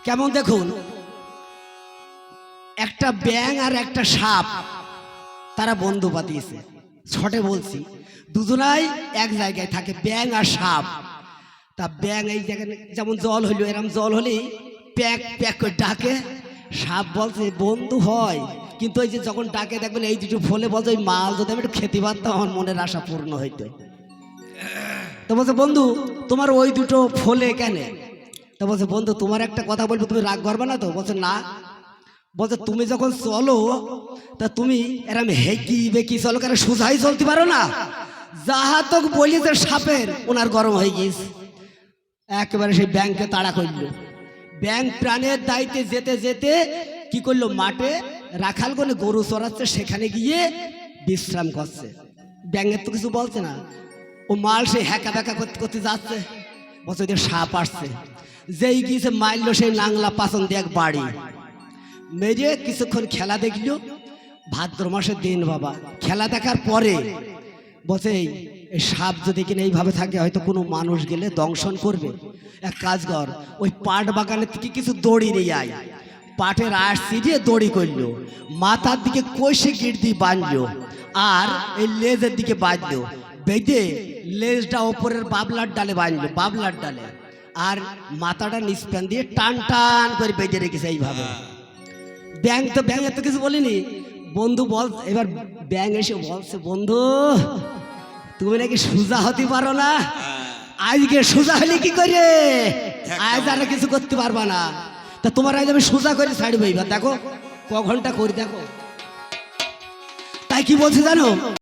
কেমন দেখুন, একটা ব্যাঙ আর একটা সাপ তারা বন্ধু পাতিয়েছে। ছটে বলছি, দুজনাই এক জায়গায় থাকে, ব্যাঙ আর সাপ। তা ব্যাঙ এই জায়গায় যেমন জল হইলো, এরম জল হলে প্যাক প্যাক করে ডাকে। সাপ বলছে বন্ধু হয়, কিন্তু ওই যে যখন ডাকে দেখবেন এই দুটো ফলে বলছে ওই মাল যদি আমি একটু খেতে পারতাম আমার মনের আশা পূর্ণ হইতো। তো বলছে বন্ধু তোমার ওই দুটো ফলে কেন? তো বলছে বন্ধু তোমার একটা কথা বলবো, তুমি রাগ করবে না তো? বলছে না। বলছে তুমি যখন চলো তা তুমি এরম হেকি বেকি চলো, কেন সোজাই চলতে পারো না? যাহা তো বলি যে সাপের ওনার গরম হয়ে গিয়েছে, একেবারে সেই ব্যাংকে তাড়া করলো। ব্যাংক প্রাণের দায়িত্বে যেতে যেতে কি করলো, মাঠে রাখাল কোনে গরু চড়াচ্ছে, সেখানে গিয়ে বিশ্রাম করছে। ব্যাঙের তো কিছু বলছে না, ও মাল সেই হ্যাকা ব্যাকা করতে করতে যাচ্ছে। বলছে ওদের সাপ আসছে, যেই গিয়েছে মারলো সেই নাংলা পাচন দিয়ে এক বাড়ি মেরে কিছুক্ষণ খেলা দেখলো। ভাদ্র মাসের দিন বাবা, খেলা দেখার পরে বলছে এই সাপ যদি কিনা এইভাবে থাকে হয়তো কোনো মানুষ গেলে দংশন করবে। এক কাজ কর, ওই পাট বাগানের থেকে কিছু দড়ি নিয়ে আয়। পাটের আশ ছিঁড়িয়ে দড়ি করলো, মাথার দিকে কষে গিট দিয়ে বাঁধলো, আর এই লেজের দিকে বাঁধলো। বেঁধে লেজটা ওপরের বাবলার ডালে বাঁধলো, বাবলার ডালে, আর মাথাটা নিষ্প্যান দিয়ে টান টান করে বেঁধে রেখেছে এইভাবে। ব্যাঙ তো ব্যাঙ এত কিছু বলিনি। বন্ধু বল, এবার ব্যাঙ এসে বলছে বন্ধু তুমি নাকি সোজা হতে পারো না, আজকে সোজা হলে কি করে? আজ আর কিছু করতে পারবা না, তা তোমার আজ আমি সোজা করে ছাড়বো। এবার দেখো ক ঘন্টা করি দেখো। তাই কি বলছে জানো?